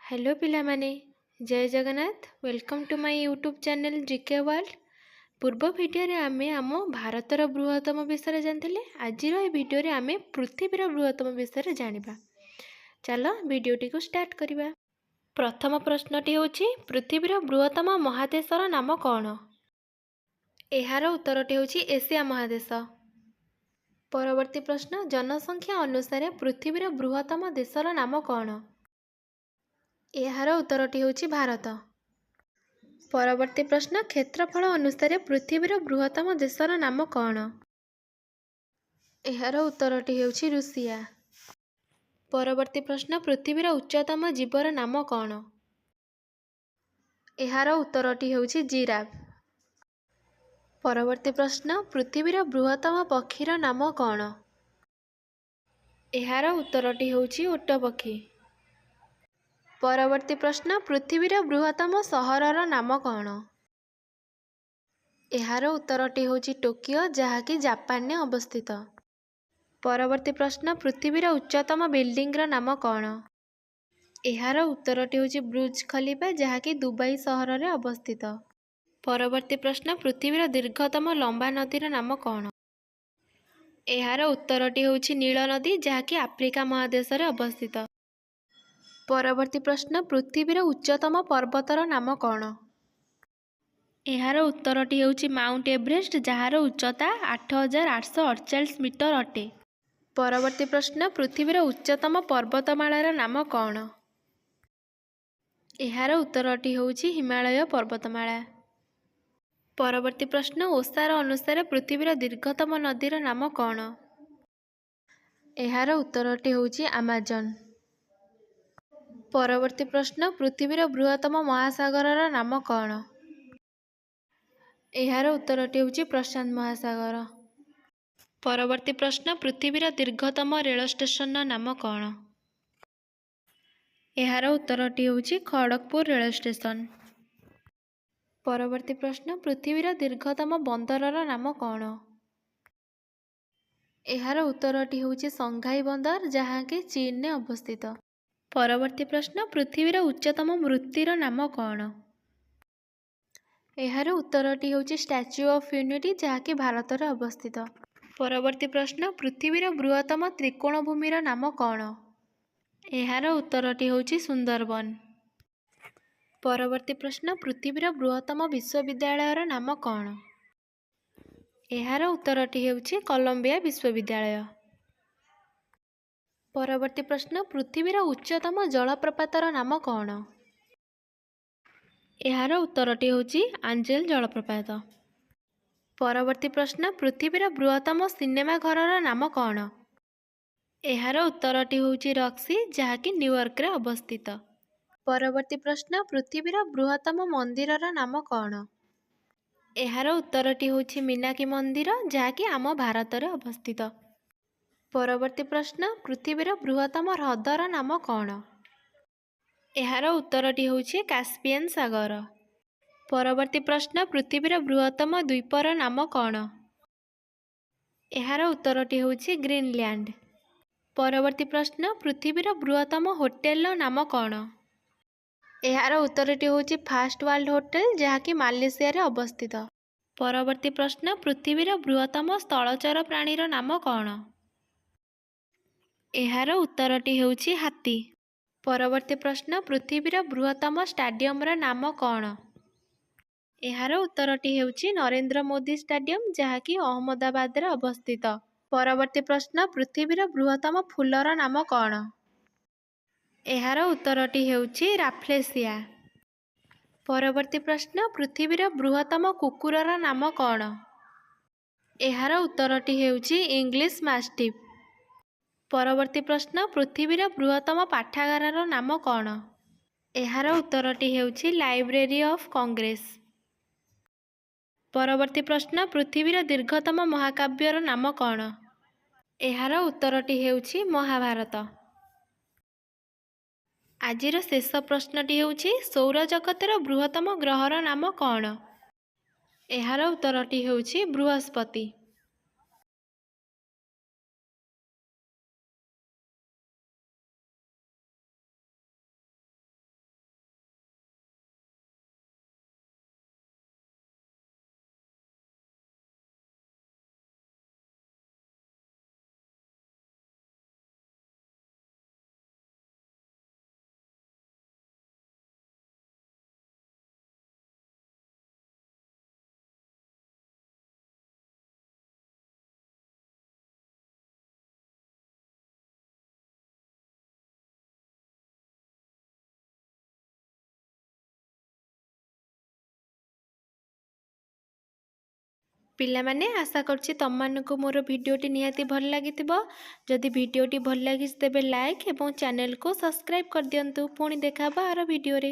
Hello पिलामाने जय Jagannath welcome to my YouTube channel GK world. पूर्व भिडियो रे आमे आम भारतर बृहत्तम विषय जानते। आज भिडियो आमे पृथ्वीर बृहत्तम विषय जानिबा। चलो भिडियोटी को स्टार्ट करिबा। प्रथम प्रश्नटी होछि पृथ्वीर बृहत्तम महादेशर नाम कौन? एहार उत्तरटी होछि एशिया महादेश। परवर्ती प्रश्न जनसंख्या अनुसार पृथ्वीर बृहत्तम देशर नाम कौन? एहार उत्तरटी होछि भारत। परवर्ती प्रश्न क्षेत्रफल अनुसार पृथ्वीर बृहत्तम देशर नाम कौन? एहार उत्तरटी होछि रूसिया। परवर्ती प्रश्न पृथ्वीर उच्चतम जीवर नाम कौन? एहार उत्तरटी होछि जिराफ। परवर्ती प्रश्न पृथ्वीर बृहत्तम पक्षीर नाम कौन? एहार उत्तरटी होछि ओट पक्षी। परवर्ती प्रश्न पृथ्वीर बृहत्तम सहरर नाम कौन? एहार उत्तरटी होछि टोकियो जहाँकि जापान में अवस्थित। परवर्ती प्रश्न पृथ्वीर उच्चतम बिल्डिंगर नाम कौन? एहार उत्तरटी होछि बुर्ज खलीफा जहाँकि दुबई सहर में अवस्थित। परवर्ती प्रश्न पृथ्वीर दीर्घतम लंबा नदीर नाम कौन? एहार उत्तरटी होछि नील नदी जहाँकि आफ्रिका महादेश में अवस्थित। परवर्ती प्रश्न पृथ्वीर उच्चतम पर्वतर नाम कौन? एहार उत्तरटी होछि माउंट एवरेस्ट जार उच्चता 8848 मीटर अटे। परवर्ती प्रश्न पृथ्वीर उच्चतम पर्वतमालार नाम कौन? एहार उत्तरटी होछि हिमालय पर्वतमाला। परवर्ती प्रश्न ओसार अनुसार पृथ्वीर दीर्घतम नदीर नाम कौन? एहार उत्तरटी होछि आमाजन। परवर्ती प्रश्न पृथ्वीर बृहत्तम महासागरर नाम कौन? एहार उत्तरटी होछि प्रशांत महासागर। परवर्ती प्रश्न पृथ्वीर दीर्घतम रेल स्टेशन नाम कौन? एहार उत्तरटी होछि खड़गपुर रेल स्टेशन। परवर्ती प्रश्न पृथ्वीर दीर्घतम बंदरर नाम कौन? एहार उत्तरटी होछि संघाई बंदर जहाँकि चीन में अवस्थित। परवर्ती प्रश्न पृथ्वीर उच्चतम मूर्तिर नाम कौन? एहार उत्तरटी होछि स्टैच्यू ऑफ यूनिटी जहाँकि भारत में अवस्थित। परवर्ती प्रश्न पृथ्वीर बृहत्तम त्रिकोण भूमिर नाम कौन? एहार उत्तरटी होछि सुंदरबन। परवर्ती प्रश्न पृथ्वीर बृहत्तम विश्वविद्यालयर नाम कौन? एहार उत्तरटी होछि कोलंबिया विश्वविद्यालय। परवर्ती प्रश्न पृथ्वीर उच्चतम जलप्रपातर नाम कौन? एहार उत्तरटी होछि आंजेल जलप्रपात। परवर्ती प्रश्न पृथ्वीर बृहत्तम सिनेमा घरर नाम कौन? एहार उत्तरटी होछि रॉक्सी जहाँकि न्यूयॉर्क रे अवस्थित। परवर्ती प्रश्न पृथ्वीर बृहत्तम मंदिरर नाम कौन? एहार उत्तरटी होछि मीनाक्षी मंदिर जहाँकि आम भारत में अवस्थित। परवर्ती प्रश्न पृथ्वीर बृहत्तम ह्रदर नाम कौन? एहार उत्तरटी होछि कास्पियन सागर। परवर्ती प्रश्न पृथ्वीर बृहत्तम द्वीपर नाम कौन? एहार उत्तरटी होछि ग्रीनलैंड। परवर्ती प्रश्न पृथ्वीर बृहत्तम होटेल नाम कौन? एहार उत्तरटी होछि फास्ट वर्ल्ड होटेल जहाँकि मालयेशिया रे अवस्थित। परवर्ती प्रश्न पृथ्वीर बृहत्तम स्थलचर प्राणीर नाम कौन? एहार उत्तरटी होछि हाथी। परवर्ती प्रश्न पृथ्वीर बृहत्तम स्टाडियमर नाम कौन? एहार उत्तरटी होछि नरेंद्र मोदी स्टाडियम जहाँकि अहमदाबाद रे अवस्थित। परवर्ती प्रश्न पृथ्वीर बृहत्तम फूलर नाम कौन? एहार उत्तरटी होछि राफ्लेसिया। परवर्ती प्रश्न पृथ्वीर बृहत्तम कुकुरर नाम कौन? एहार उत्तरटी होछि इंग्लिश मास्टिफ। परवर्ती प्रश्न पृथ्वीर बृहत्तम पाठागारर नाम कौन? एहार उत्तरटी होछि लाइब्रेरी ऑफ कांग्रेस। परवर्ती प्रश्न पृथ्वीर दीर्घतम महाकाव्यर नाम कौन? एहार उत्तरटी होछि महाभारत। आजिर शेष प्रश्नटी होछि सौरजगतर बृहत्तम ग्रहर नाम कौन? एहार उत्तरटी होछि बृहस्पति। ପିଲାମାନେ ଆଶା କରୁଛି ତମମାନଙ୍କୁ ମୋର ଭିଡ଼ିଓଟି ନିହାତି ଭଲ ଲାଗିଥିବ। ଯଦି ଭିଡ଼ିଓଟି ଭଲ ଲାଗିଛି ତେବେ ଲାଇକ୍ ଏବଂ ଚ୍ୟାନେଲକୁ ସବସ୍କ୍ରାଇବ୍ କରିଦିଅନ୍ତୁ। ପୁଣି ଦେଖା ହେବ ଆର ଭିଡ଼ିଓରେ।